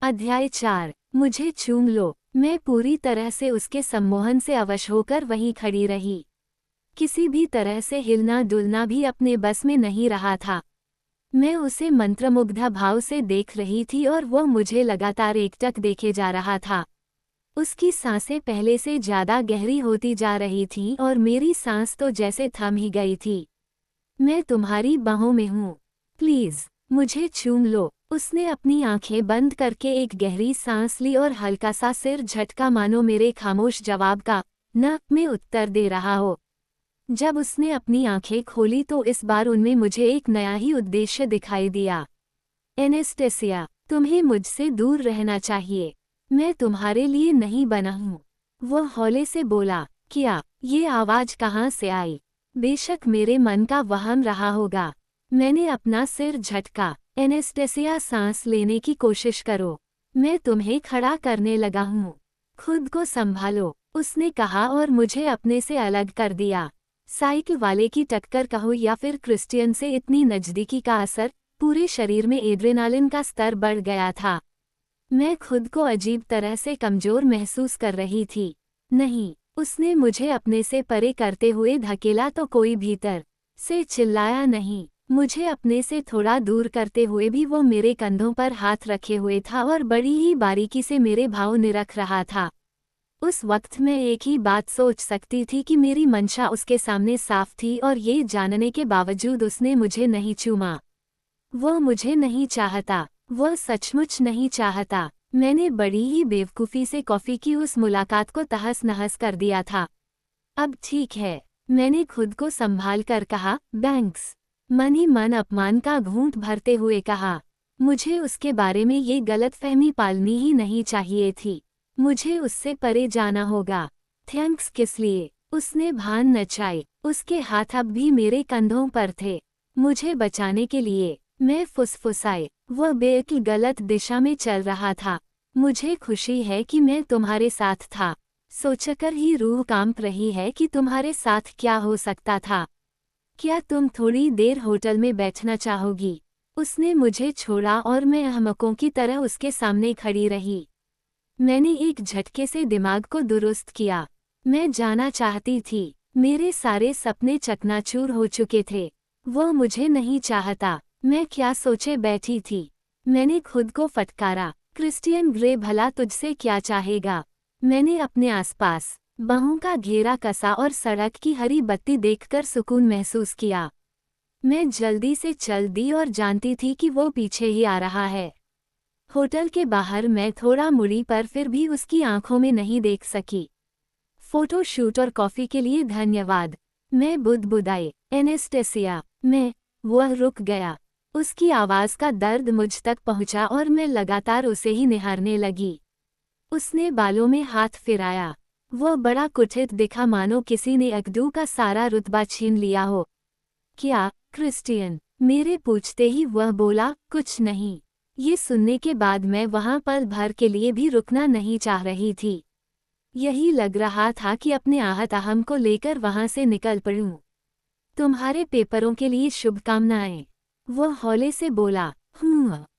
अध्याय 4। मुझे चूम लो। मैं पूरी तरह से उसके सम्मोहन से अवश होकर वहीं खड़ी रही। किसी भी तरह से हिलना डुलना भी अपने बस में नहीं रहा था। मैं उसे मंत्रमुग्धा भाव से देख रही थी और वह मुझे लगातार एकटक देखे जा रहा था। उसकी सांसें पहले से ज्यादा गहरी होती जा रही थीं और मेरी सांस तो जैसे थम ही गई थी। मैं तुम्हारी बाहों में हूँ, प्लीज मुझे चूम लो। उसने अपनी आंखें बंद करके एक गहरी सांस ली और हल्का सा सिर झटका, मानो मेरे खामोश जवाब का न में उत्तर दे रहा हो। जब उसने अपनी आंखें खोली तो इस बार उनमें मुझे एक नया ही उद्देश्य दिखाई दिया। एनेस्टेसिया, तुम्हें मुझसे दूर रहना चाहिए। मैं तुम्हारे लिए नहीं बना हूँ। वह हौले से बोला। क्या? ये आवाज कहाँ से आई? बेशक मेरे मन का वहम रहा होगा। मैंने अपना सिर झटका। एनेस्टेसिया, सांस लेने की कोशिश करो। मैं तुम्हें खड़ा करने लगा हूँ। खुद को संभालो, उसने कहा और मुझे अपने से अलग कर दिया। साइकिल वाले की टक्कर कहो या फिर क्रिस्टियन से इतनी नज़दीकी का असर, पूरे शरीर में एड्रेनालिन का स्तर बढ़ गया था। मैं खुद को अजीब तरह से कमजोर महसूस कर रही थी। नहीं, उसने मुझे अपने से परे करते हुए धकेला तो कोई भीतर से चिल्लाया नहीं। मुझे अपने से थोड़ा दूर करते हुए भी वो मेरे कंधों पर हाथ रखे हुए था और बड़ी ही बारीकी से मेरे भाव निरख रहा था। उस वक्त मैं एक ही बात सोच सकती थी कि मेरी मंशा उसके सामने साफ थी और ये जानने के बावजूद उसने मुझे नहीं चूमा। वह मुझे नहीं चाहता, वह सचमुच नहीं चाहता। मैंने बड़ी ही बेवकूफ़ी से कॉफ़ी की उस मुलाकात को तहस नहस कर दिया था। अब ठीक है, मैंने खुद को संभाल कर कहा। बैंक्स, मन ही मन अपमान का घूंट भरते हुए कहा। मुझे उसके बारे में ये गलतफहमी पालनी ही नहीं चाहिए थी। मुझे उससे परे जाना होगा। थैंक्स किस लिए? उसने भान नचाई। उसके हाथ अब भी मेरे कंधों पर थे। मुझे बचाने के लिए। मैं फुसफुसाई। वह बेअक्ल गलत दिशा में चल रहा था। मुझे खुशी है कि मैं तुम्हारे साथ था। सोचकर ही रूह कांप रही है कि तुम्हारे साथ क्या हो सकता था। क्या तुम थोड़ी देर होटल में बैठना चाहोगी? उसने मुझे छोड़ा और मैं अहमकों की तरह उसके सामने खड़ी रही। मैंने एक झटके से दिमाग को दुरुस्त किया। मैं जाना चाहती थी। मेरे सारे सपने चकनाचूर हो चुके थे। वह मुझे नहीं चाहता। मैं क्या सोचे बैठी थी। मैंने खुद को फटकारा। क्रिस्टियन ग्रे भला तुझसे क्या चाहेगा? मैंने अपने आसपास बाहों का घेरा कसा और सड़क की हरी बत्ती देखकर सुकून महसूस किया। मैं जल्दी से चल दी और जानती थी कि वो पीछे ही आ रहा है। होटल के बाहर मैं थोड़ा मुड़ी पर फिर भी उसकी आंखों में नहीं देख सकी। फोटो शूट और कॉफी के लिए धन्यवाद, मैं बुदबुदाई। एनेस्टेसिया, मैं। वह रुक गया। उसकी आवाज़ का दर्द मुझ तक पहुंचा और मैं लगातार उसे ही निहारने लगी। उसने बालों में हाथ फिराया। वह बड़ा कुठित दिखा, मानो किसी ने अकदू का सारा रुतबा छीन लिया हो। क्या, क्रिस्टियन? मेरे पूछते ही वह बोला, कुछ नहीं। ये सुनने के बाद मैं वहां पल भर के लिए भी रुकना नहीं चाह रही थी। यही लग रहा था कि अपने आहत अहम को लेकर वहां से निकल पड़ूं। तुम्हारे पेपरों के लिए शुभकामनाएं, वह हौले से बोला।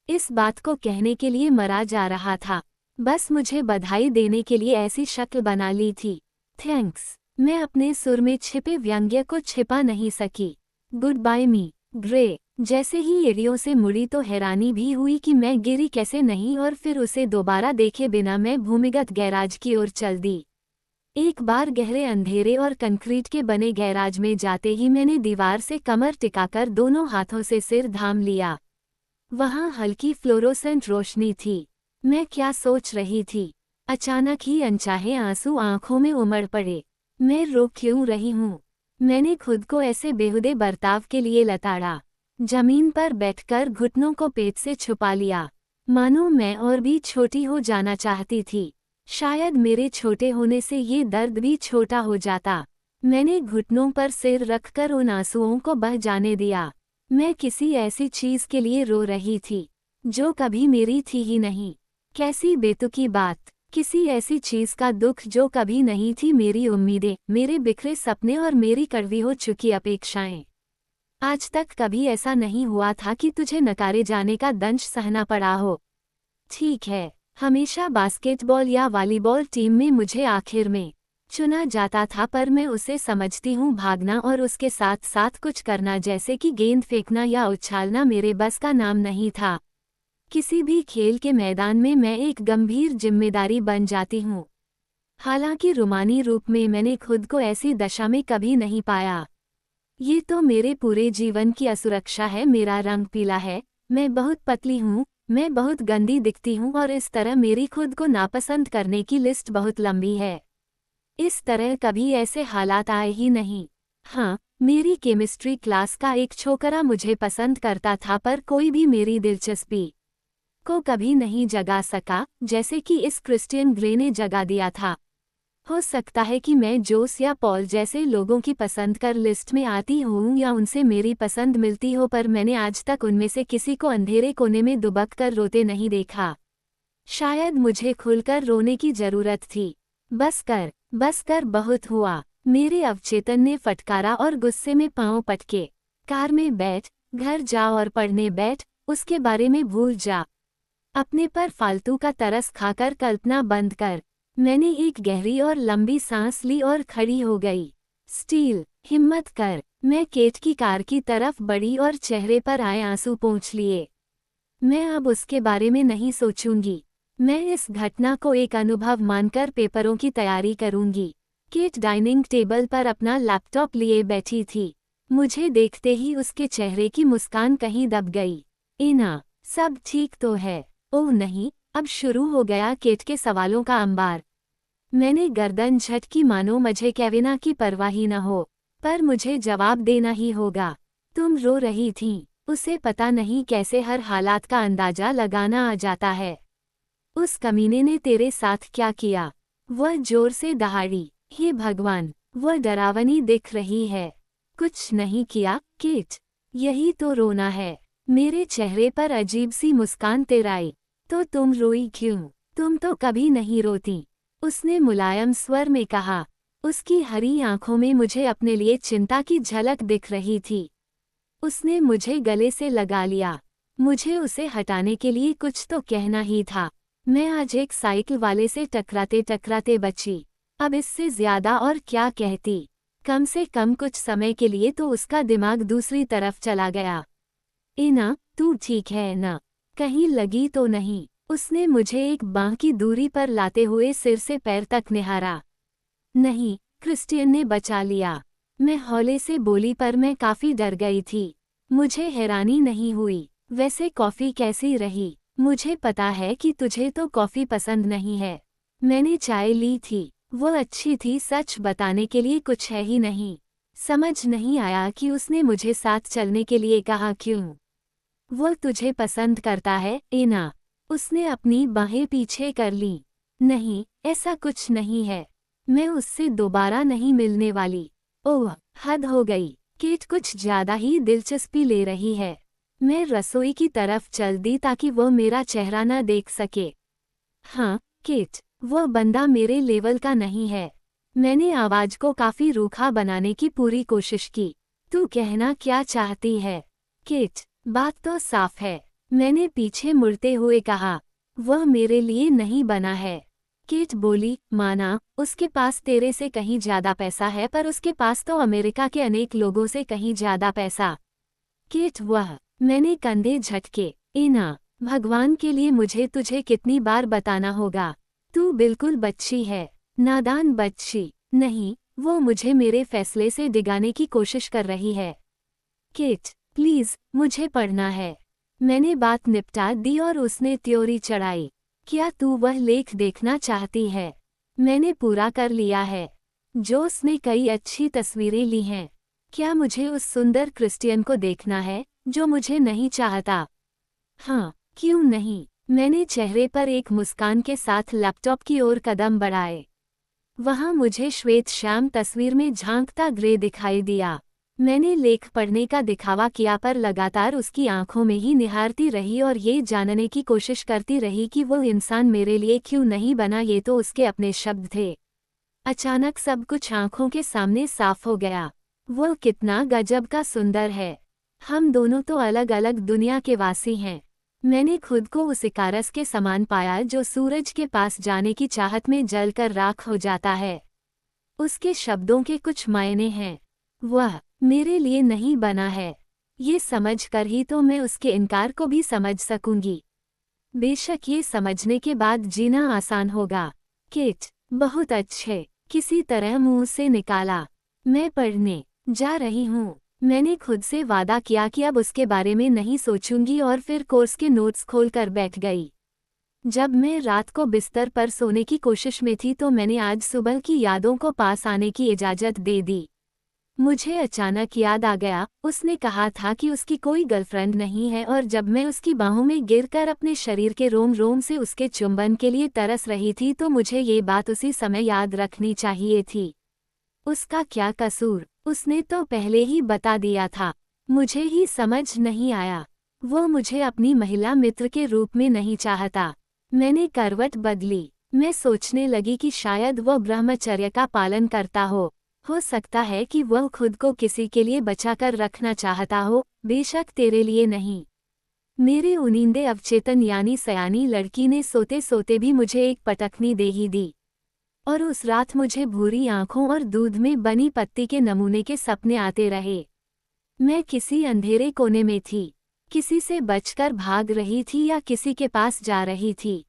इस बात को कहने के लिए मरा जा रहा था। बस मुझे बधाई देने के लिए ऐसी शक्ल बना ली थी। थैंक्स। मैं अपने सुर में छिपे व्यंग्य को छिपा नहीं सकी। गुड बाय मी ग्रे। जैसे ही एड़ियों से मुड़ी तो हैरानी भी हुई कि मैं गिरी कैसे नहीं, और फिर उसे दोबारा देखे बिना मैं भूमिगत गैराज की ओर चल दी। एक बार गहरे अंधेरे और कंक्रीट के बने गैराज में जाते ही मैंने दीवार से कमर टिकाकर दोनों हाथों से सिर थाम लिया। वहां हल्की फ्लोरोसेंट रोशनी थी। मैं क्या सोच रही थी? अचानक ही अनचाहे आंसू आंखों में उमड़ पड़े। मैं रो क्यों रही हूँ? मैंने खुद को ऐसे बेहुदे बर्ताव के लिए लताड़ा। जमीन पर बैठकर घुटनों को पेट से छुपा लिया, मानो मैं और भी छोटी हो जाना चाहती थी। शायद मेरे छोटे होने से ये दर्द भी छोटा हो जाता। मैंने घुटनों पर सिर रखकर उन आंसुओं को बह जाने दिया। मैं किसी ऐसी चीज के लिए रो रही थी जो कभी मेरी थी ही नहीं। कैसी बेतुकी बात। किसी ऐसी चीज का दुख जो कभी नहीं थी। मेरी उम्मीदें, मेरे बिखरे सपने और मेरी कड़वी हो चुकी अपेक्षाएं। आज तक कभी ऐसा नहीं हुआ था कि तुझे नकारे जाने का दंश सहना पड़ा हो। ठीक है, हमेशा बास्केटबॉल या वॉलीबॉल टीम में मुझे आखिर में चुना जाता था, पर मैं उसे समझती हूँ भागना और उसके साथ साथ कुछ करना जैसे कि गेंद फेंकना या उछालना मेरे बस का नाम नहीं था। किसी भी खेल के मैदान में मैं एक गंभीर जिम्मेदारी बन जाती हूँ। हालांकि रूमानी रूप में मैंने खुद को ऐसी दशा में कभी नहीं पाया। ये तो मेरे पूरे जीवन की असुरक्षा है। मेरा रंग पीला है, मैं बहुत पतली हूँ, मैं बहुत गंदी दिखती हूँ और इस तरह मेरी खुद को नापसंद करने की लिस्ट बहुत लंबी है। इस तरह कभी ऐसे हालात आए ही नहीं। हाँ, मेरी केमिस्ट्री क्लास का एक छोकरा मुझे पसंद करता था, पर कोई भी मेरी दिलचस्पी को कभी नहीं जगा सका, जैसे कि इस क्रिस्टियन ग्रे ने जगा दिया था। हो सकता है कि मैं जोस या पॉल जैसे लोगों की पसंद कर लिस्ट में आती हूँ या उनसे मेरी पसंद मिलती हो, पर मैंने आज तक उनमें से किसी को अंधेरे कोने में दुबक कर रोते नहीं देखा। शायद मुझे खुलकर रोने की जरूरत थी। बस कर बहुत हुआ, मेरे अवचेतन ने फटकारा और गुस्से में पांव पटके। कार में बैठ, घर जा और पढ़ने बैठ, उसके बारे में भूल जा। अपने पर फालतू का तरस खाकर कल्पना बंद कर। मैंने एक गहरी और लंबी सांस ली और खड़ी हो गई। स्टील, हिम्मत कर। मैं केट की कार की तरफ बढ़ी और चेहरे पर आए आंसू पोंछ लिए। मैं अब उसके बारे में नहीं सोचूंगी। मैं इस घटना को एक अनुभव मानकर पेपरों की तैयारी करूंगी। केट डाइनिंग टेबल पर अपना लैपटॉप लिए बैठी थी। मुझे देखते ही उसके चेहरे की मुस्कान कहीं दब गई। इना, सब ठीक तो है? ओह नहीं, अब शुरू हो गया केट के सवालों का अंबार। मैंने गर्दन झटकी मानो मुझे केविना की परवाह ही न हो, पर मुझे जवाब देना ही होगा। तुम रो रही थीं। उसे पता नहीं कैसे हर हालात का अंदाजा लगाना आ जाता है। उस कमीने ने तेरे साथ क्या किया? वह जोर से दहाड़ी। हे भगवान, वह डरावनी दिख रही है। कुछ नहीं किया, केट। यही तो रोना है। मेरे चेहरे पर अजीब सी मुस्कान तेराई। तो तुम रोई क्यों? तुम तो कभी नहीं रोती, उसने मुलायम स्वर में कहा। उसकी हरी आंखों में मुझे अपने लिए चिंता की झलक दिख रही थी। उसने मुझे गले से लगा लिया। मुझे उसे हटाने के लिए कुछ तो कहना ही था। मैं आज एक साइकिल वाले से टकराते टकराते बची। अब इससे ज्यादा और क्या कहती। कम से कम कुछ समय के लिए तो उसका दिमाग दूसरी तरफ चला गया। इना, तू ठीक है ना? कहीं लगी तो नहीं? उसने मुझे एक बांह की दूरी पर लाते हुए सिर से पैर तक निहारा। नहीं, क्रिस्टियन ने बचा लिया। मैं हौले से बोली, पर मैं काफी डर गई थी। मुझे हैरानी नहीं हुई। वैसे कॉफी कैसी रही? मुझे पता है कि तुझे तो कॉफी पसंद नहीं है। मैंने चाय ली थी, वो अच्छी थी। सच बताने के लिए कुछ है ही नहीं। समझ नहीं आया कि उसने मुझे साथ चलने के लिए कहा क्यों। वो तुझे पसंद करता है, इना। उसने अपनी बाहें पीछे कर लीं। नहीं, ऐसा कुछ नहीं है। मैं उससे दोबारा नहीं मिलने वाली। ओह, हद हो गई। केट कुछ ज्यादा ही दिलचस्पी ले रही है। मैं रसोई की तरफ चल दी ताकि वो मेरा चेहरा न देख सके। हाँ, केट, वह बंदा मेरे लेवल का नहीं है। मैंने आवाज को काफी रूखा बनाने की पूरी कोशिश की। तू कहना क्या चाहती है? केट, बात तो साफ है, मैंने पीछे मुड़ते हुए कहा। वह मेरे लिए नहीं बना है। केट बोली, माना, उसके पास तेरे से कहीं ज्यादा पैसा है, पर उसके पास तो अमेरिका के अनेक लोगों से कहीं ज्यादा पैसा। केट, वह। मैंने कंधे झटके। इना, भगवान के लिए मुझे तुझे कितनी बार बताना होगा? तू बिल्कुल बच्ची है, नादान बच्ची। नहीं, वो मुझे मेरे फैसले से डिगाने की कोशिश कर रही है। केट, प्लीज, मुझे पढ़ना है। मैंने बात निपटा दी और उसने त्योरी चढ़ाई। क्या तू वह लेख देखना चाहती है? मैंने पूरा कर लिया है। जोस ने कई अच्छी तस्वीरें ली हैं। क्या मुझे उस सुंदर क्रिस्टियन को देखना है जो मुझे नहीं चाहता? हाँ, क्यों नहीं? मैंने चेहरे पर एक मुस्कान के साथ लैपटॉप की ओर कदम बढ़ाए। वहां मुझे श्वेत श्याम तस्वीर में झांकता ग्रे दिखाई दिया। मैंने लेख पढ़ने का दिखावा किया, पर लगातार उसकी आंखों में ही निहारती रही और ये जानने की कोशिश करती रही कि वो इंसान मेरे लिए क्यों नहीं बना। ये तो उसके अपने शब्द थे। अचानक सब कुछ आंखों के सामने साफ हो गया। वो कितना गजब का सुंदर है। हम दोनों तो अलग अलग दुनिया के वासी हैं। मैंने खुद को उस इकारस के समान पाया जो सूरज के पास जाने की चाहत में जलकर राख हो जाता है। उसके शब्दों के कुछ मायने हैं। वह मेरे लिए नहीं बना है। ये समझ कर ही तो मैं उसके इनकार को भी समझ सकूंगी। बेशक ये समझने के बाद जीना आसान होगा। केट, बहुत अच्छे, किसी तरह मुंह से निकाला। मैं पढ़ने जा रही हूँ। मैंने खुद से वादा किया कि अब उसके बारे में नहीं सोचूंगी और फिर कोर्स के नोट्स खोलकर बैठ गई। जब मैं रात को बिस्तर पर सोने की कोशिश में थी तो मैंने आज सुबह की यादों को पास आने की इजाज़त दे दी। मुझे अचानक याद आ गया, उसने कहा था कि उसकी कोई गर्लफ्रेंड नहीं है, और जब मैं उसकी बाहों में गिरकर अपने शरीर के रोम रोम से उसके चुंबन के लिए तरस रही थी तो मुझे ये बात उसी समय याद रखनी चाहिए थी। उसका क्या कसूर? उसने तो पहले ही बता दिया था। मुझे ही समझ नहीं आया। वो मुझे अपनी महिला मित्र के रूप में नहीं चाहता। मैंने करवट बदली। मैं सोचने लगी कि शायद वो ब्रह्मचर्य का पालन करता हो सकता है कि वह खुद को किसी के लिए बचाकर रखना चाहता हो, बेशक तेरे लिए नहीं। मेरे उनींदे अवचेतन यानी सयानी लड़की ने सोते सोते भी मुझे एक पटकनी दे ही दी। और उस रात मुझे भूरी आंखों और दूध में बनी पत्ती के नमूने के सपने आते रहे। मैं किसी अंधेरे कोने में थी, किसी से बचकर भाग रही थी या किसी के पास जा रही थी।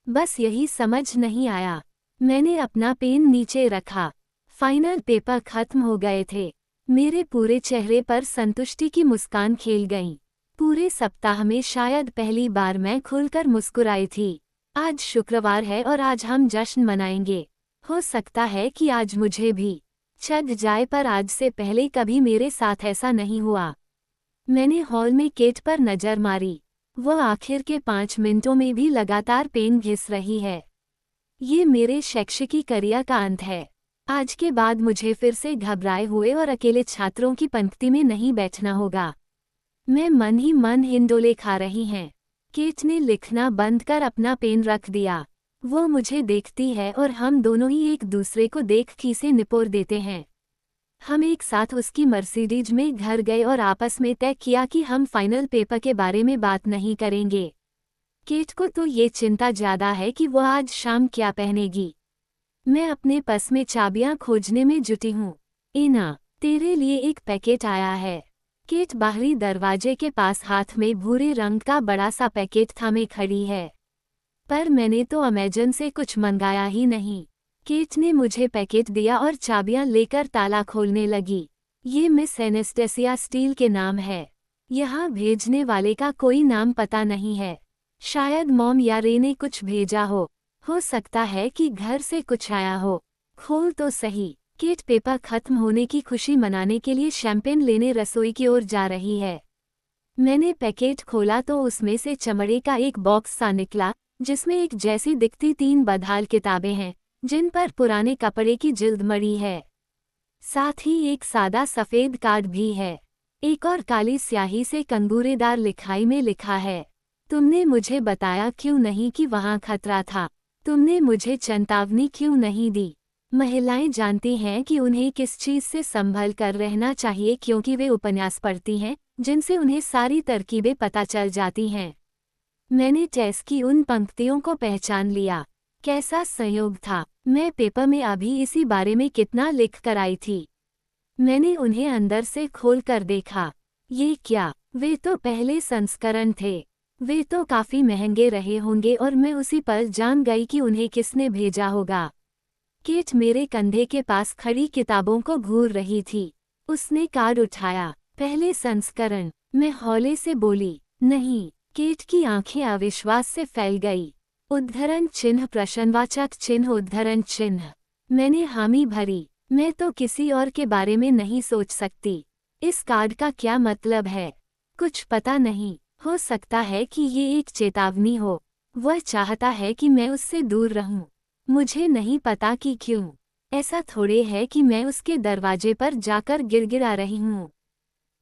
बस यही समझ नहीं आया। मैंने अपना पेन नीचे रखा। फाइनल पेपर खत्म हो गए थे। मेरे पूरे चेहरे पर संतुष्टि की मुस्कान खेल गई। पूरे सप्ताह में शायद पहली बार मैं खुलकर मुस्कुराई थी। आज शुक्रवार है और आज हम जश्न मनाएंगे। हो सकता है कि आज मुझे भी चढ़ जाए, पर आज से पहले कभी मेरे साथ ऐसा नहीं हुआ। मैंने हॉल में केट पर नजर मारी। वह आखिर के 5 मिनटों में भी लगातार पेन घिस रही है। ये मेरे शैक्षिकी करियर का अंत है। आज के बाद मुझे फिर से घबराए हुए और अकेले छात्रों की पंक्ति में नहीं बैठना होगा। मैं मन ही मन हिंडोले खा रही हैं। केट ने लिखना बंद कर अपना पेन रख दिया। वो मुझे देखती है और हम दोनों ही एक दूसरे को देख खीसे निपोर देते हैं। हम एक साथ उसकी मर्सिडीज में घर गए और आपस में तय किया कि हम फाइनल पेपर के बारे में बात नहीं करेंगे। केट को तो ये चिंता ज्यादा है कि वह आज शाम क्या पहनेगी। मैं अपने पर्स में चाबियां खोजने में जुटी हूँ। इना, तेरे लिए एक पैकेट आया है। केट बाहरी दरवाजे के पास हाथ में भूरे रंग का बड़ा सा पैकेट थामे खड़ी है। पर मैंने तो अमेज़न से कुछ मंगाया ही नहीं। केट ने मुझे पैकेट दिया और चाबियां लेकर ताला खोलने लगी। ये मिस एनेस्टेसिया स्टील के नाम है। यहाँ भेजने वाले का कोई नाम पता नहीं है। शायद मॉम या रे ने कुछ भेजा हो सकता है कि घर से कुछ आया हो। खोल तो सही। केट पेपर खत्म होने की खुशी मनाने के लिए शैंपेन लेने रसोई की ओर जा रही है। मैंने पैकेट खोला तो उसमें से चमड़े का एक बॉक्स सा निकला, जिसमें एक जैसी दिखती 3 बदहाल किताबें हैं, जिन पर पुराने कपड़े की जिल्द मड़ी है। साथ ही एक सादा सफ़ेद कार्ड भी है। एक और काली स्याही से कंगूरेदार लिखाई में लिखा है, तुमने मुझे बताया क्यों नहीं कि वहाँ खतरा था। तुमने मुझे चेतावनी क्यों नहीं दी। महिलाएं जानती हैं कि उन्हें किस चीज़ से संभल कर रहना चाहिए, क्योंकि वे उपन्यास पढ़ती हैं जिनसे उन्हें सारी तरकीबें पता चल जाती हैं। मैंने टेस की उन पंक्तियों को पहचान लिया। कैसा संयोग था, मैं पेपर में अभी इसी बारे में कितना लिख कर आई थी। मैंने उन्हें अंदर से खोल कर देखा। ये क्या, वे तो पहले संस्करण थे। वे तो काफ़ी महंगे रहे होंगे और मैं उसी पल जान गई कि उन्हें किसने भेजा होगा। केट मेरे कंधे के पास खड़ी किताबों को घूर रही थी। उसने कार्ड उठाया। पहले संस्करण। मैं हौले से बोली, नहीं। केट की आंखें अविश्वास से फैल गई। उद्धरण चिन्ह प्रश्नवाचक चिन्ह उद्धरण चिन्ह। मैंने हामी भरी। मैं तो किसी और के बारे में नहीं सोच सकती। इस कार्ड का क्या मतलब है? कुछ पता नहीं। हो सकता है कि ये एक चेतावनी हो। वह चाहता है कि मैं उससे दूर रहूं। मुझे नहीं पता कि क्यों। ऐसा थोड़े है कि मैं उसके दरवाजे पर जाकर गिड़गिड़ा रही हूँ।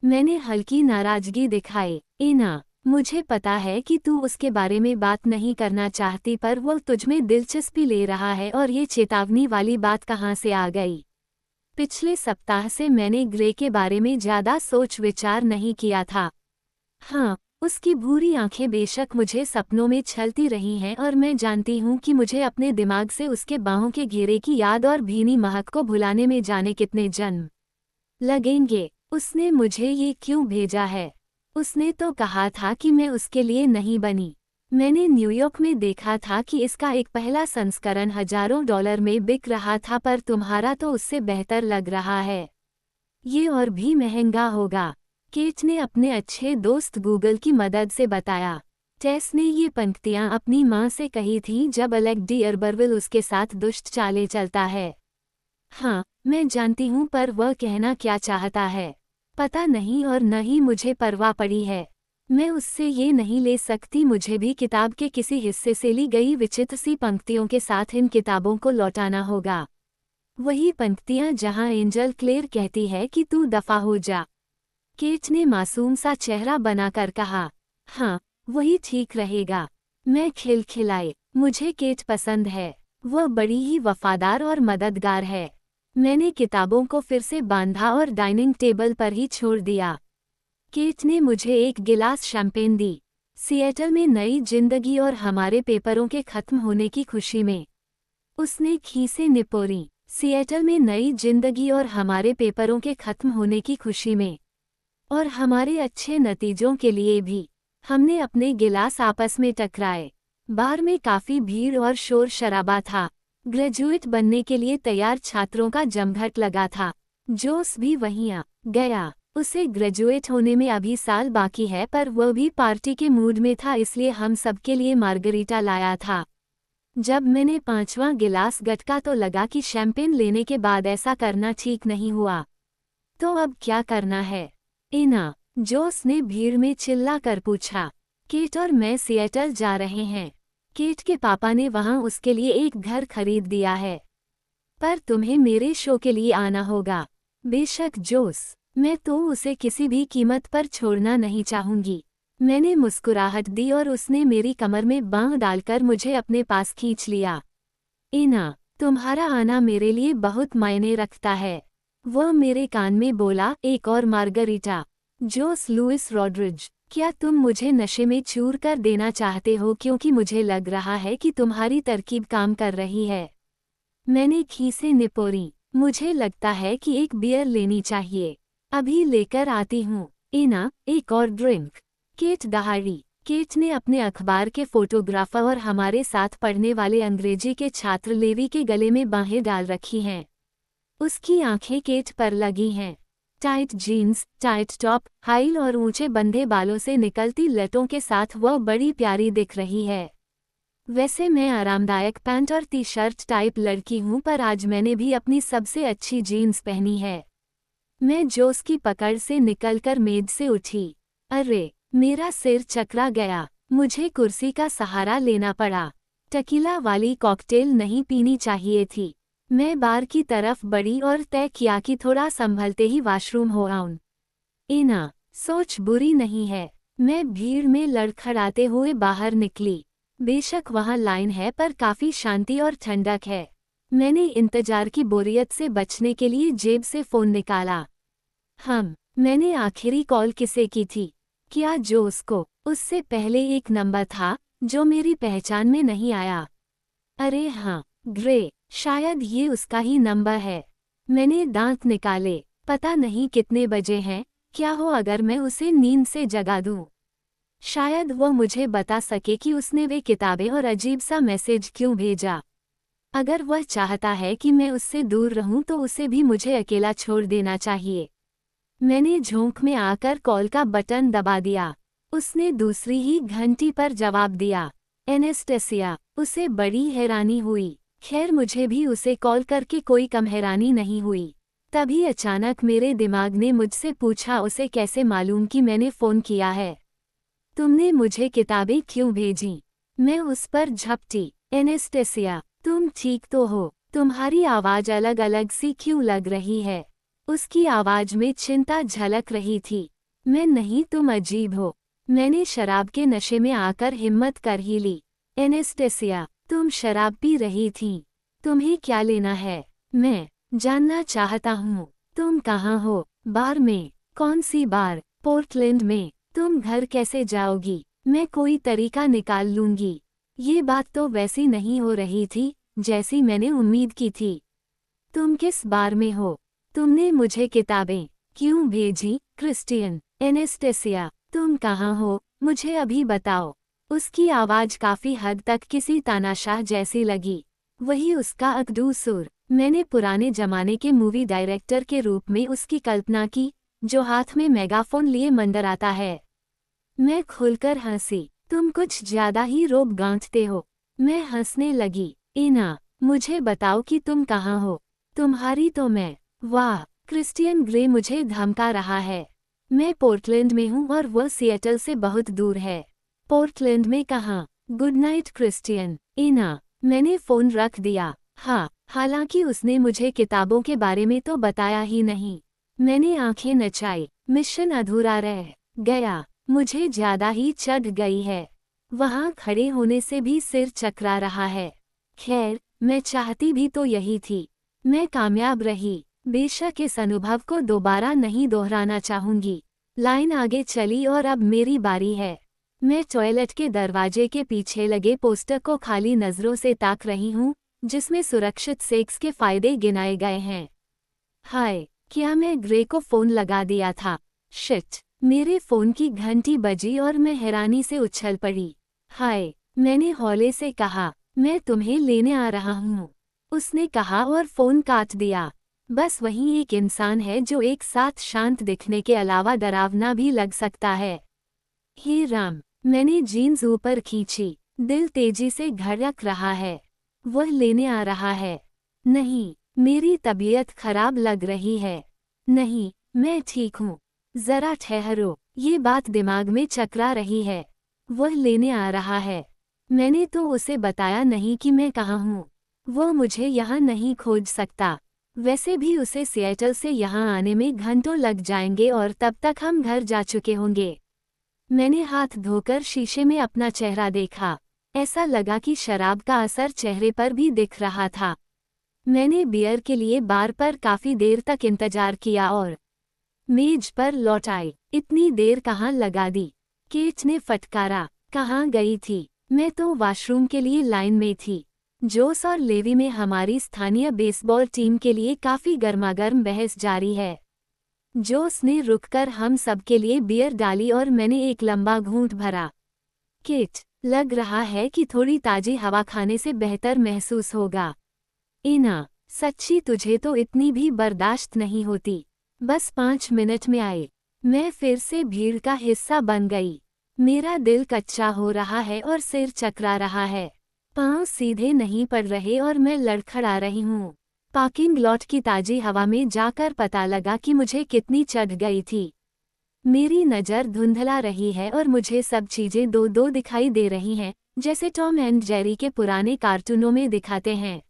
मैंने हल्की नाराजगी दिखाई। इना, मुझे पता है कि तू उसके बारे में बात नहीं करना चाहती, पर वो तुझमें दिलचस्पी ले रहा है, और ये चेतावनी वाली बात कहाँ से आ गई? पिछले सप्ताह से मैंने ग्रे के बारे में ज़्यादा सोच विचार नहीं किया था। हाँ, उसकी भूरी आंखें बेशक मुझे सपनों में छलती रही हैं और मैं जानती हूँ कि मुझे अपने दिमाग से उसके बाहों के घेरे की याद और भीनी महक को भुलाने में जाने कितने जन्म लगेंगे। उसने मुझे ये क्यों भेजा है? उसने तो कहा था कि मैं उसके लिए नहीं बनी। मैंने न्यूयॉर्क में देखा था कि इसका एक पहला संस्करण हजारों डॉलर में बिक रहा था, पर तुम्हारा तो उससे बेहतर लग रहा है। ये और भी महंगा होगा, केट ने अपने अच्छे दोस्त गूगल की मदद से बताया। टेस ने ये पंक्तियां अपनी माँ से कही थी जब अलेक डी अरबरविल उसके साथ दुष्ट चाले चलता है। हाँ, मैं जानती हूँ, पर वह कहना क्या चाहता है पता नहीं, और न ही मुझे परवाह पड़ी है। मैं उससे ये नहीं ले सकती। मुझे भी किताब के किसी हिस्से से ली गई विचित्र सी पंक्तियों के साथ इन किताबों को लौटाना होगा। वही पंक्तियां जहां एंजल क्लेयर कहती है कि तू दफा हो जा। केट ने मासूम सा चेहरा बनाकर कहा, हाँ, वही ठीक रहेगा। मैं खिलखिलाई। मुझे केट पसंद है। वह बड़ी ही वफादार और मददगार है। मैंने किताबों को फिर से बांधा और डाइनिंग टेबल पर ही छोड़ दिया। केट ने मुझे एक गिलास शैंपेन दी। सिएटल में नई जिंदगी और हमारे पेपरों के खत्म होने की खुशी में। उसने खीसें निपोरी। सिएटल में नई जिंदगी और हमारे पेपरों के खत्म होने की खुशी में, और हमारे अच्छे नतीजों के लिए भी। हमने अपने गिलास आपस में टकराए। बार में काफी भीड़ और शोर शराबा था। ग्रेजुएट बनने के लिए तैयार छात्रों का जमघट लगा था। जोस भी वहीं आ गया। उसे ग्रेजुएट होने में अभी साल बाकी है, पर वह भी पार्टी के मूड में था, इसलिए हम सबके लिए मार्गरीटा लाया था। जब मैंने 5वां गिलास गटका तो लगा कि शैंपेन लेने के बाद ऐसा करना ठीक नहीं हुआ। तो अब क्या करना है? इना, जोस ने भीड़ में चिल्ला कर पूछा। केट और मैं सिएटल जा रहे हैं। केट के पापा ने वहां उसके लिए एक घर खरीद दिया है। पर तुम्हें मेरे शो के लिए आना होगा। बेशक जोस, मैं तो उसे किसी भी कीमत पर छोड़ना नहीं चाहूंगी। मैंने मुस्कुराहट दी और उसने मेरी कमर में बांह डालकर मुझे अपने पास खींच लिया। इना, तुम्हारा आना मेरे लिए बहुत मायने रखता है। वह मेरे कान में बोला, एक और मार्गरीटा। जोस लुइस रॉड्रिज, क्या तुम मुझे नशे में चूर कर देना चाहते हो, क्योंकि मुझे लग रहा है कि तुम्हारी तरकीब काम कर रही है। मैंने खीसें निपोरी। मुझे लगता है कि एक बियर लेनी चाहिए। अभी लेकर आती हूँ। इना, एक और ड्रिंक। केट दहाड़ी। केट ने अपने अखबार के फोटोग्राफर और हमारे साथ पढ़ने वाले अंग्रेजी के छात्र लेवी के गले में बाहें डाल रखी हैं। उसकी आंखें केट पर लगी हैं। Tight jeans, tight top, high और ऊंचे बंधे बालों से निकलती लटों के साथ वह बड़ी प्यारी दिख रही है। वैसे मैं आरामदायक पैंट और टी शर्ट टाइप लड़की हूँ, पर आज मैंने भी अपनी सबसे अच्छी जीन्स पहनी है। मैं जोस की पकड़ से निकलकर मेज से उठी। अरे, मेरा सिर चकरा गया। मुझे कुर्सी का सहारा लेना पड़ा। टकीला वाली कॉकटेल नहीं पीनी चाहिए थी। मैं बार की तरफ बढ़ी और तय किया कि थोड़ा संभलते ही वॉशरूम हो आऊं। इना, सोच बुरी नहीं है। मैं भीड़ में लड़खड़ाते हुए बाहर निकली। बेशक वहाँ लाइन है, पर काफी शांति और ठंडक है। मैंने इंतजार की बोरियत से बचने के लिए जेब से फोन निकाला। मैंने आखिरी कॉल किसे की थी? क्या जोस को? उससे पहले एक नंबर था जो मेरी पहचान में नहीं आया। अरे हाँ, ग्रे, शायद ये उसका ही नंबर है। मैंने दांत निकाले। पता नहीं कितने बजे हैं। क्या हो अगर मैं उसे नींद से जगा दूं? शायद वह मुझे बता सके कि उसने वे किताबें और अजीब सा मैसेज क्यों भेजा। अगर वह चाहता है कि मैं उससे दूर रहूं तो उसे भी मुझे अकेला छोड़ देना चाहिए। मैंने झोंक में आकर कॉल का बटन दबा दिया। उसने दूसरी ही घंटी पर जवाब दिया। एनेस्टेसिया। उसे बड़ी हैरानी हुई। खैर, मुझे भी उसे कॉल करके कोई कम हैरानी नहीं हुई। तभी अचानक मेरे दिमाग ने मुझसे पूछा, उसे कैसे मालूम कि मैंने फ़ोन किया है? तुमने मुझे किताबें क्यों भेजी? मैं उस पर झपटी। एनेस्टेसिया, तुम ठीक तो हो? तुम्हारी आवाज़ अलग अलग सी क्यों लग रही है? उसकी आवाज़ में चिंता झलक रही थी। मैं नहीं, तुम अजीब हो। मैंने शराब के नशे में आकर हिम्मत कर ही ली। एनेस्टेसिया, तुम शराब पी रही थीं। तुम्हें क्या लेना है? मैं जानना चाहता हूँ। तुम कहाँ हो? बार में। कौन सी बार? पोर्टलैंड में। तुम घर कैसे जाओगी? मैं कोई तरीका निकाल लूंगी। ये बात तो वैसी नहीं हो रही थी जैसी मैंने उम्मीद की थी। तुम किस बार में हो? तुमने मुझे किताबें क्यों भेजी? क्रिस्टियन, एनेस्टेसिया, तुम कहाँ हो? मुझे अभी बताओ। उसकी आवाज काफी हद तक किसी तानाशाह जैसी लगी। वही उसका अकदू सुर। मैंने पुराने जमाने के मूवी डायरेक्टर के रूप में उसकी कल्पना की, जो हाथ में मेगाफोन लिए मंडराता है। मैं खुलकर हंसी। तुम कुछ ज्यादा ही रोब गांठते हो। मैं हंसने लगी। इना, मुझे बताओ कि तुम कहाँ हो? तुम्हारी तो मैं। वाह, क्रिस्टियन ग्रे मुझे धमका रहा है। मैं पोर्टलैंड में हूँ और वह सिएटल से बहुत दूर है। पोर्टलैंड में कहाँ? Good night Christian. इना, मैंने फोन रख दिया। हाँ, हालांकि उसने मुझे किताबों के बारे में तो बताया ही नहीं। मैंने आंखें नचाई। मिशन अधूरा रह गया। मुझे ज्यादा ही चढ़ गई है। वहां खड़े होने से भी सिर चकरा रहा है। खैर, मैं चाहती भी तो यही थी। मैं कामयाब रही। बेशक इस अनुभव को दोबारा नहीं दोहराना चाहूंगी। लाइन आगे चली और अब मेरी बारी है। मैं टॉयलेट के दरवाजे के पीछे लगे पोस्टर को खाली नजरों से ताक रही हूँ, जिसमें सुरक्षित सेक्स के फायदे गिनाए गए हैं। हाय, क्या मैं ग्रे को फोन लगा दिया था? शिट, मेरे फोन की घंटी बजी और मैं हैरानी से उछल पड़ी। हाय, मैंने हौले से कहा, मैं तुम्हें लेने आ रहा हूँ। उसने कहा और फोन काट दिया। बस वही एक इंसान है जो एक साथ शांत दिखने के अलावा डरावना भी लग सकता है। हे राम, मैंने जीन्स ऊपर खींची। दिल तेजी से धड़क रहा है। वह लेने आ रहा है। नहीं, मेरी तबीयत खराब लग रही है। नहीं, मैं ठीक हूँ। जरा ठहरो, ये बात दिमाग में चकरा रही है। वह लेने आ रहा है। मैंने तो उसे बताया नहीं कि मैं कहाँ हूँ। वह मुझे यहाँ नहीं खोज सकता। वैसे भी उसे सिएटल से यहाँ आने में घंटों लग जाएंगे और तब तक हम घर जा चुके होंगे। मैंने हाथ धोकर शीशे में अपना चेहरा देखा। ऐसा लगा कि शराब का असर चेहरे पर भी दिख रहा था। मैंने बियर के लिए बार पर काफी देर तक इंतजार किया और मेज पर लौट आई। इतनी देर कहाँ लगा दी? केट ने फटकारा। कहाँ गई थी? मैं तो वॉशरूम के लिए लाइन में थी। जोस और लेवी में हमारी स्थानीय बेसबॉल टीम के लिए काफी गर्मागर्म बहस जारी है। जोस ने रुककर हम सब के लिए बियर डाली और मैंने एक लंबा घूंट भरा। केट, लग रहा है कि थोड़ी ताजी हवा खाने से बेहतर महसूस होगा। इना, सच्ची तुझे तो इतनी भी बर्दाश्त नहीं होती। बस 5 मिनट में आए। मैं फिर से भीड़ का हिस्सा बन गई। मेरा दिल कच्चा हो रहा है और सिर चकरा रहा है। पांव सीधे नहीं पड़ रहे और मैं लड़खड़ा रही हूँ। पार्किंग लॉट की ताजी हवा में जाकर पता लगा कि मुझे कितनी चढ़ गई थी। मेरी नज़र धुंधला रही है और मुझे सब चीजें दो दो दिखाई दे रही हैं, जैसे टॉम एंड जेरी के पुराने कार्टूनों में दिखाते हैं।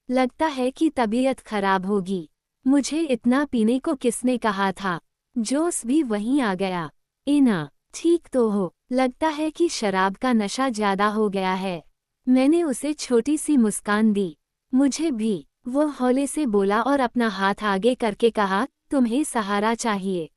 लगता है कि तबीयत खराब होगी। मुझे इतना पीने को किसने कहा था? जोस भी वहीं आ गया। इना, ठीक तो हो? लगता है कि शराब का नशा ज्यादा हो गया है। मैंने उसे छोटी सी मुस्कान दी। मुझे भी, वो हौले से बोला और अपना हाथ आगे करके कहा, तुम्हें सहारा चाहिए।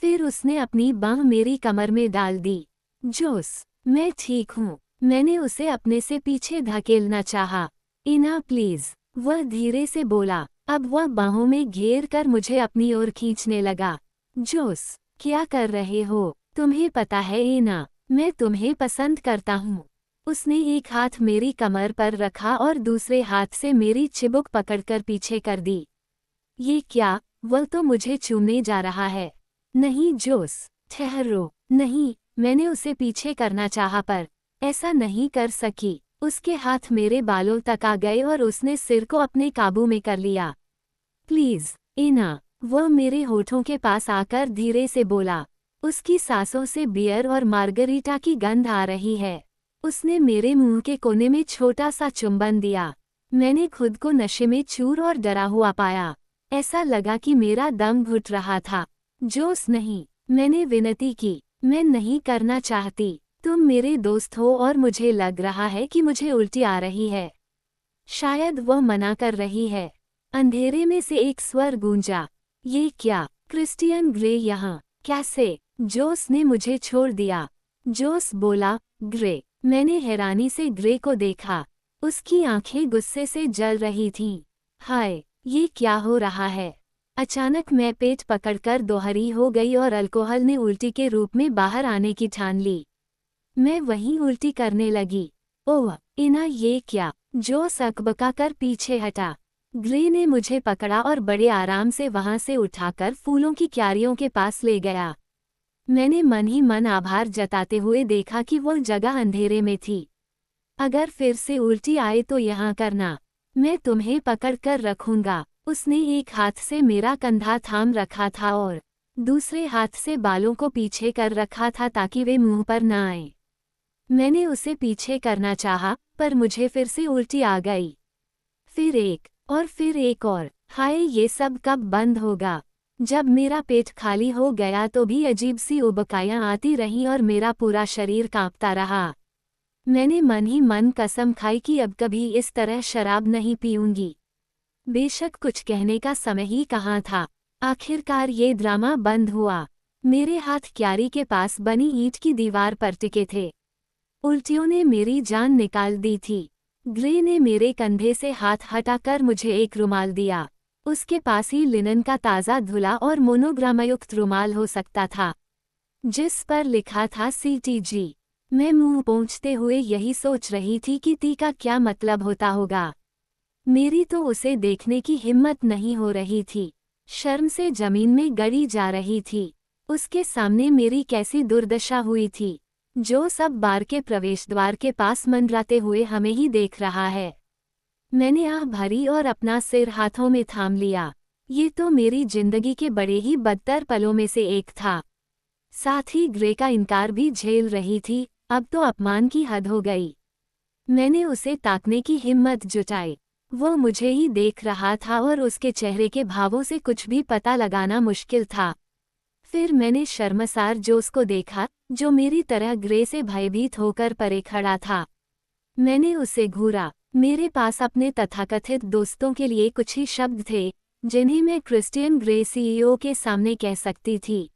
फिर उसने अपनी बांह मेरी कमर में डाल दी। जोस, मैं ठीक हूँ। मैंने उसे अपने से पीछे धकेलना चाहा। इना प्लीज, वह धीरे से बोला। अब वह बाहों में घेर कर मुझे अपनी ओर खींचने लगा। जोस, क्या कर रहे हो? तुम्हें पता है इना, मैं तुम्हें पसंद करता हूँ। उसने एक हाथ मेरी कमर पर रखा और दूसरे हाथ से मेरी चिबुक पकड़कर पीछे कर दी। ये क्या? वह तो मुझे चूमने जा रहा है। नहीं जोस, ठहरो। नहीं, मैंने उसे पीछे करना चाहा पर ऐसा नहीं कर सकी। उसके हाथ मेरे बालों तक आ गए और उसने सिर को अपने काबू में कर लिया। प्लीज, इना, वह मेरे होठों के पास आकर धीरे से बोला। उसकी सांसों से बियर और मार्गरीटा की गंध आ रही है। उसने मेरे मुंह के कोने में छोटा सा चुंबन दिया। मैंने खुद को नशे में चूर और डरा हुआ पाया। ऐसा लगा कि मेरा दम घुट रहा था। जोस नहीं, मैंने विनती की। मैं नहीं करना चाहती। तुम मेरे दोस्त हो और मुझे लग रहा है कि मुझे उल्टी आ रही है। शायद वह मना कर रही है। अंधेरे में से एक स्वर गूंजा। ये क्या? क्रिस्टियन ग्रे यहाँ कैसे? जोस ने मुझे छोड़ दिया। जोस बोला, ग्रे। मैंने हैरानी से ग्रे को देखा। उसकी आंखें गुस्से से जल रही थीं। हाय, ये क्या हो रहा है? अचानक मैं पेट पकड़कर दोहरी हो गई और अल्कोहल ने उल्टी के रूप में बाहर आने की ठान ली। मैं वहीं उल्टी करने लगी। ओह इना, ये क्या? जोस अकबकाकर पीछे हटा। ग्रे ने मुझे पकड़ा और बड़े आराम से वहां से उठाकर फूलों की क्यारियों के पास ले गया। मैंने मन ही मन आभार जताते हुए देखा कि वो जगह अंधेरे में थी। अगर फिर से उल्टी आए तो यहाँ करना, मैं तुम्हें पकड़ कर रखूंगा। उसने एक हाथ से मेरा कंधा थाम रखा था और दूसरे हाथ से बालों को पीछे कर रखा था ताकि वे मुंह पर न आए। मैंने उसे पीछे करना चाहा, पर मुझे फिर से उल्टी आ गई। फिर एक और फिर एक और। हाय, ये सब कब बंद होगा? जब मेरा पेट खाली हो गया तो भी अजीब सी उबकायां आती रहीं और मेरा पूरा शरीर कांपता रहा। मैंने मन ही मन कसम खाई कि अब कभी इस तरह शराब नहीं पीऊंगी। बेशक कुछ कहने का समय ही कहाँ था। आखिरकार ये ड्रामा बंद हुआ। मेरे हाथ क्यारी के पास बनी ईंट की दीवार पर टिके थे। उल्टियों ने मेरी जान निकाल दी थी। ग्रे ने मेरे कंधे से हाथ हटाकर मुझे एक रुमाल दिया। उसके पास ही लिनन का ताज़ा धुला और मोनोग्रामयुक्त रुमाल हो सकता था, जिस पर लिखा था CTG। मैं मुंह पोंछते हुए यही सोच रही थी कि टी का क्या मतलब होता होगा। मेरी तो उसे देखने की हिम्मत नहीं हो रही थी। शर्म से जमीन में गड़ी जा रही थी। उसके सामने मेरी कैसी दुर्दशा हुई थी। जो सब बार के प्रवेश द्वार के पास मंडराते हुए हमें ही देख रहा है। मैंने आह भरी और अपना सिर हाथों में थाम लिया। ये तो मेरी जिंदगी के बड़े ही बदतर पलों में से एक था। साथ ही ग्रे का इनकार भी झेल रही थी। अब तो अपमान की हद हो गई। मैंने उसे ताकने की हिम्मत जुटाई। वो मुझे ही देख रहा था और उसके चेहरे के भावों से कुछ भी पता लगाना मुश्किल था। फिर मैंने शर्मसार जोस को देखा, जो मेरी तरह ग्रे से भयभीत होकर परे खड़ा था। मैंने उसे घूरा। मेरे पास अपने तथाकथित दोस्तों के लिए कुछ ही शब्द थे, जिन्हें मैं क्रिस्टियन ग्रे CEO के सामने कह सकती थी।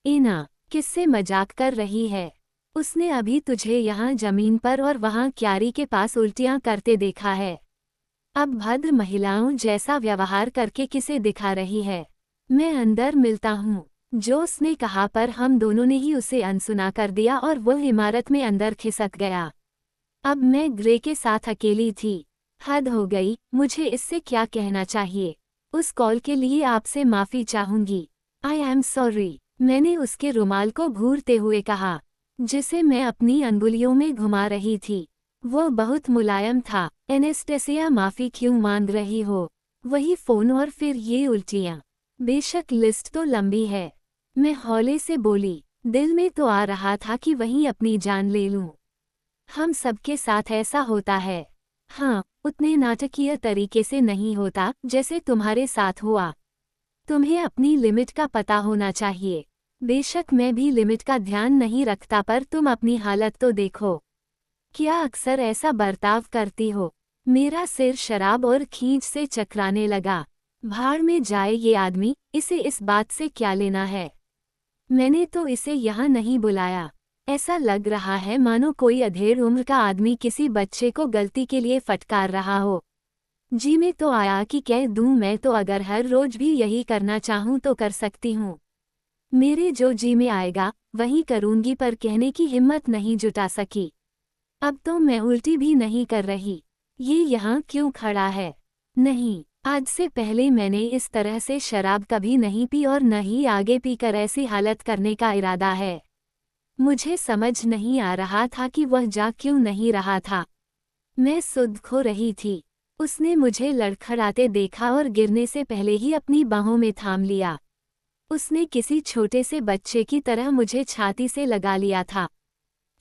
इना, किससे मजाक कर रही है? उसने अभी तुझे यहाँ जमीन पर और वहाँ क्यारी के पास उल्टियाँ करते देखा है। अब भद्र महिलाओं जैसा व्यवहार करके किसे दिखा रही है? मैं अंदर मिलता हूँ, जोस ने कहा, पर हम दोनों ने ही उसे अनसुना कर दिया और वह इमारत में अंदर खिसक गया। अब मैं ग्रे के साथ अकेली थी। हद हो गई, मुझे इससे क्या कहना चाहिए? उस कॉल के लिए आपसे माफ़ी चाहूँगी। आई एम सॉरी, मैंने उसके रुमाल को घूरते हुए कहा, जिसे मैं अपनी अंगुलियों में घुमा रही थी। वो बहुत मुलायम था। एनेस्टेसिया, माफ़ी क्यों मांग रही हो? वही फ़ोन और फिर ये उल्टियाँ। बेशक लिस्ट तो लंबी है। मैं हौले से बोली। दिल में तो आ रहा था कि वहीं अपनी जान ले लूं। हम सबके साथ ऐसा होता है। हाँ, उतने नाटकीय तरीके से नहीं होता जैसे तुम्हारे साथ हुआ। तुम्हें अपनी लिमिट का पता होना चाहिए। बेशक मैं भी लिमिट का ध्यान नहीं रखता, पर तुम अपनी हालत तो देखो। क्या अक्सर ऐसा बर्ताव करती हो? मेरा सिर शराब और खींच से चकराने लगा। भाड़ में जाए ये आदमी, इसे इस बात से क्या लेना है? मैंने तो इसे यहाँ नहीं बुलाया। ऐसा लग रहा है मानो कोई अधेड़ उम्र का आदमी किसी बच्चे को गलती के लिए फटकार रहा हो। जी में तो आया कि कह दूं मैं तो अगर हर रोज भी यही करना चाहूं तो कर सकती हूँ। मेरे जो जी में आएगा वही करूंगी, पर कहने की हिम्मत नहीं जुटा सकी। अब तो मैं उल्टी भी नहीं कर रही। ये यहाँ क्यों खड़ा है? नहीं, आज से पहले मैंने इस तरह से शराब कभी नहीं पी और न ही आगे पीकर ऐसी हालत करने का इरादा है। मुझे समझ नहीं आ रहा था कि वह जा क्यों नहीं रहा था। मैं सुध खो रही थी। उसने मुझे लड़खड़ाते देखा और गिरने से पहले ही अपनी बाहों में थाम लिया। उसने किसी छोटे से बच्चे की तरह मुझे छाती से लगा लिया था।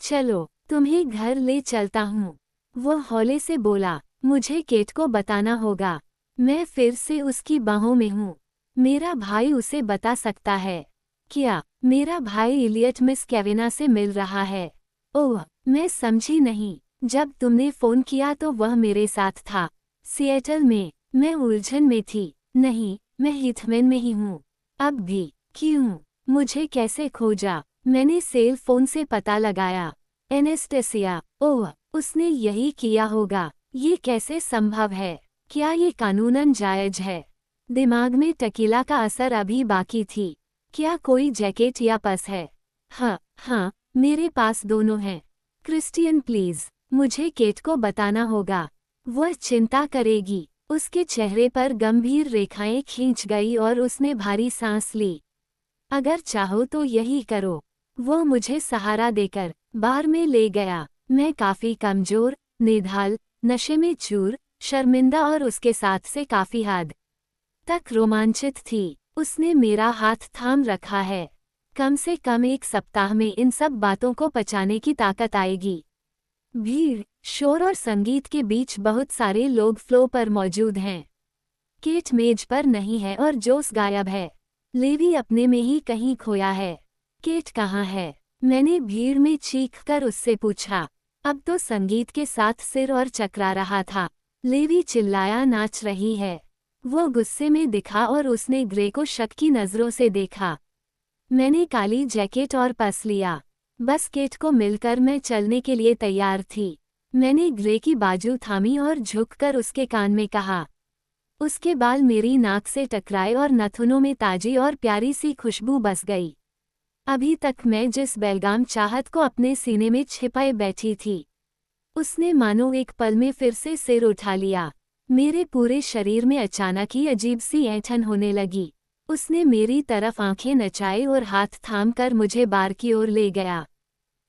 चलो, तुम्हें घर ले चलता हूँ, वो हौले से बोला। मुझे केट को बताना होगा। मैं फिर से उसकी बाहों में हूँ। मेरा भाई उसे बता सकता है। क्या? मेरा भाई इलियट मिस केविना से मिल रहा है? ओह, मैं समझी नहीं। जब तुमने फ़ोन किया तो वह मेरे साथ था, सिएटल में। मैं उलझन में थी। नहीं, मैं हिथमैन में ही हूँ। अब भी। क्यों? मुझे कैसे खोजा? मैंने सेल फोन से पता लगाया। एनेस्टेसिया, ओह, उसने यही किया होगा। ये कैसे संभव है? क्या ये कानूनन जायज है? दिमाग में टकीला का असर अभी बाकी थी। क्या कोई जैकेट या पर्स है? हाँ, मेरे पास दोनों हैं। क्रिस्टियन प्लीज, मुझे केट को बताना होगा। वह चिंता करेगी। उसके चेहरे पर गंभीर रेखाएं खींच गई और उसने भारी सांस ली। अगर चाहो तो यही करो। वो मुझे सहारा देकर बार में ले गया। मैं काफी कमजोर, निढाल, नशे में चूर, शर्मिंदा और उसके साथ से काफी हद तक रोमांचित थी। उसने मेरा हाथ थाम रखा है। कम से कम 1 सप्ताह में इन सब बातों को पचाने की ताकत आएगी। भीड़, शोर और संगीत के बीच बहुत सारे लोग फ्लो पर मौजूद हैं। केट मेज पर नहीं है और जोस गायब है। लेवी अपने में ही कहीं खोया है। केट कहाँ है? मैंने भीड़ में चीख कर उससे पूछा। अब तो संगीत के साथ सिर और चकरा रहा था। लेवी चिल्लाया, नाच रही है। वो गुस्से में दिखा और उसने ग्रे को शक की नजरों से देखा। मैंने काली जैकेट और पर्स लिया। बस केट को मिलकर मैं चलने के लिए तैयार थी। मैंने ग्रे की बाजू थामी और झुककर उसके कान में कहा। उसके बाल मेरी नाक से टकराए और नथुनों में ताजी और प्यारी सी खुशबू बस गई। अभी तक मैं जिस बेलगाम चाहत को अपने सीने में छिपाए बैठी थी, उसने मानो एक पल में फिर से सिर उठा लिया। मेरे पूरे शरीर में अचानक ही अजीब सी ऐंठन होने लगी। उसने मेरी तरफ आंखें नचाई और हाथ थाम कर मुझे बार की ओर ले गया।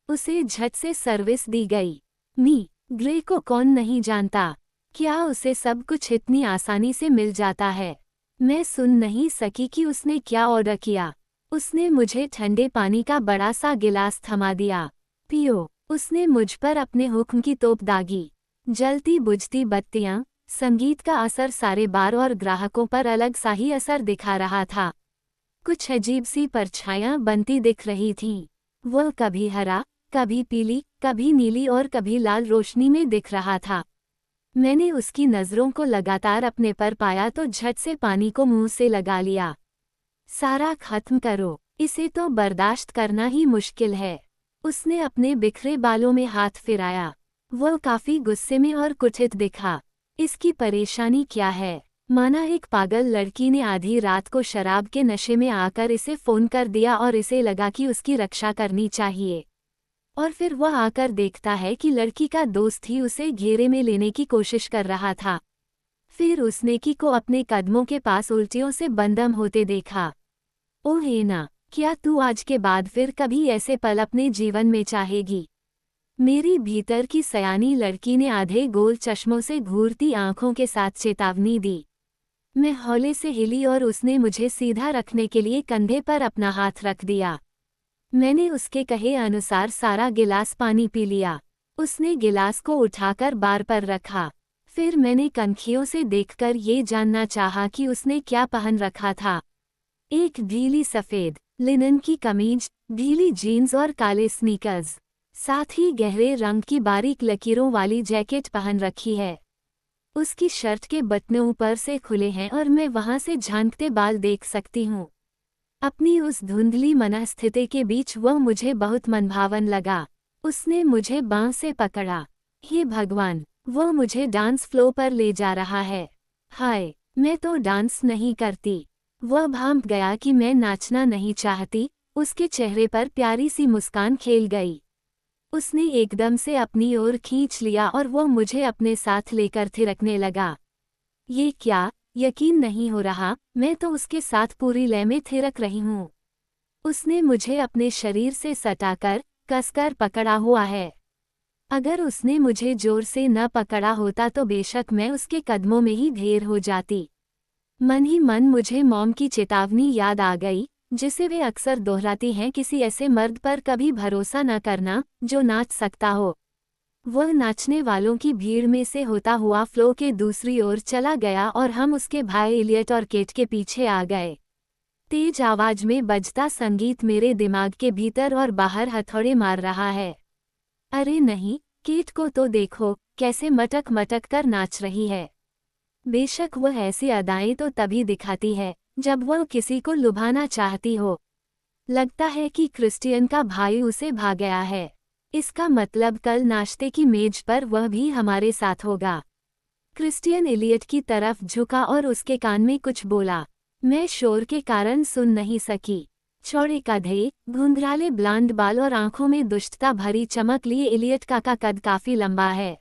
उसे झट से सर्विस दी गई। ग्रे को कौन नहीं जानता? क्या उसे सब कुछ इतनी आसानी से मिल जाता है? मैं सुन नहीं सकी कि उसने क्या ऑर्डर किया। उसने मुझे ठंडे पानी का बड़ा सा गिलास थमा दिया। पियो। उसने मुझ पर अपने हुक्म की तोप दागी। जलती बुझती बत्तियां, संगीत का असर सारे बार और ग्राहकों पर अलग सा ही असर दिखा रहा था। कुछ अजीब सी परछायां बनती दिख रही थीं। वह कभी हरा, कभी पीली, कभी नीली और कभी लाल रोशनी में दिख रहा था। मैंने उसकी नज़रों को लगातार अपने पर पाया तो झट से पानी को मुंह से लगा लिया। सारा खत्म करो, इसे तो बर्दाश्त करना ही मुश्किल है। उसने अपने बिखरे बालों में हाथ फिराया। वह काफी गुस्से में और कुटित दिखा। इसकी परेशानी क्या है? माना एक पागल लड़की ने आधी रात को शराब के नशे में आकर इसे फोन कर दिया और इसे लगा कि उसकी रक्षा करनी चाहिए। और फिर वह आकर देखता है कि लड़की का दोस्त ही उसे घेरे में लेने की कोशिश कर रहा था। फिर उसने की को अपने कदमों के पास उल्टियों से बंदम होते देखा। ओह हेना, क्या तू आज के बाद फिर कभी ऐसे पल अपने जीवन में चाहेगी? मेरी भीतर की सयानी लड़की ने आधे गोल चश्मों से घूरती आंखों के साथ चेतावनी दी। मैं हौले से हिली और उसने मुझे सीधा रखने के लिए कंधे पर अपना हाथ रख दिया। मैंने उसके कहे अनुसार सारा गिलास पानी पी लिया। उसने गिलास को उठाकर बार पर रखा। फिर मैंने कनखियों से देखकर ये जानना चाहा कि उसने क्या पहन रखा था। एक ढीली सफ़ेद लिनन की कमीज, ढीली जीन्स और काले स्नीकर्स, साथ ही गहरे रंग की बारीक लकीरों वाली जैकेट पहन रखी है। उसकी शर्ट के बटन ऊपर से खुले हैं और मैं वहां से झांकते बाल देख सकती हूँ। अपनी उस धुंधली मनस्थिति के बीच वह मुझे बहुत मनभावन लगा। उसने मुझे बांह से पकड़ा। हे भगवान, वह मुझे डांस फ्लोर पर ले जा रहा है। हाय, मैं तो डांस नहीं करती। वह भांप गया कि मैं नाचना नहीं चाहती। उसके चेहरे पर प्यारी सी मुस्कान खेल गई। उसने एकदम से अपनी ओर खींच लिया और वह मुझे अपने साथ लेकर थिरकने लगा। ये क्या? यकीन नहीं हो रहा, मैं तो उसके साथ पूरी लय में थिरक रही हूँ। उसने मुझे अपने शरीर से सटाकर, कसकर पकड़ा हुआ है। अगर उसने मुझे जोर से न पकड़ा होता तो बेशक मैं उसके कदमों में ही ढेर हो जाती। मन ही मन मुझे मॉम की चेतावनी याद आ गई, जिसे वे अक्सर दोहराती हैं, किसी ऐसे मर्द पर कभी भरोसा न करना जो नाच सकता हो। वह नाचने वालों की भीड़ में से होता हुआ फ्लो के दूसरी ओर चला गया और हम उसके भाई इलियट और केट के पीछे आ गए। तेज आवाज में बजता संगीत मेरे दिमाग के भीतर और बाहर हथौड़े मार रहा है। अरे नहीं, केट को तो देखो, कैसे मटक मटक कर नाच रही है। बेशक वह ऐसी अदाएं तो तभी दिखाती है जब वह किसी को लुभाना चाहती हो, लगता है कि क्रिस्टियन का भाई उसे भा गया है। इसका मतलब कल नाश्ते की मेज पर वह भी हमारे साथ होगा। क्रिस्टियन इलियट की तरफ झुका और उसके कान में कुछ बोला। मैं शोर के कारण सुन नहीं सकी। चौड़े कंधे, घुंघराले ब्लांड बाल और आंखों में दुष्टता भरी चमक लिए इलियट का कद काफी लंबा है।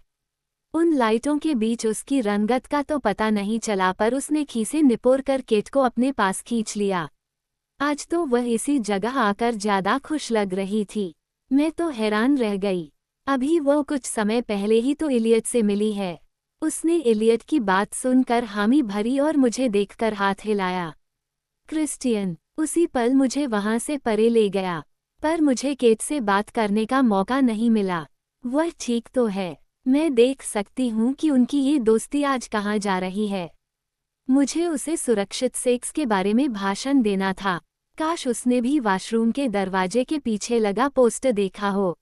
उन लाइटों के बीच उसकी रंगत का तो पता नहीं चला, पर उसने खीसे निपोर कर केट को अपने पास खींच लिया। आज तो वह इसी जगह आकर ज्यादा खुश लग रही थी। मैं तो हैरान रह गई। अभी वो कुछ समय पहले ही तो इलियट से मिली है। उसने इलियट की बात सुनकर हामी भरी और मुझे देखकर हाथ हिलाया। क्रिस्टियन उसी पल मुझे वहां से परे ले गया, पर मुझे केट से बात करने का मौका नहीं मिला। वह ठीक तो है। मैं देख सकती हूँ कि उनकी ये दोस्ती आज कहाँ जा रही है। मुझे उसे सुरक्षित सेक्स के बारे में भाषण देना था। काश उसने भी वॉशरूम के दरवाजे के पीछे लगा पोस्टर देखा हो।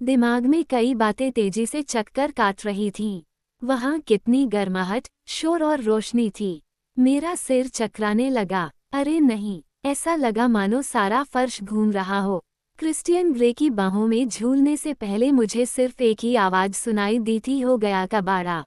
दिमाग में कई बातें तेजी से चक्कर काट रही थीं। वहाँ कितनी गर्माहट, शोर और रोशनी थी। मेरा सिर चकराने लगा। अरे नहीं, ऐसा लगा मानो सारा फर्श घूम रहा हो। क्रिस्टियन ग्रे की बाहों में झूलने से पहले मुझे सिर्फ एक ही आवाज सुनाई दी थी, हो गया कबाड़ा।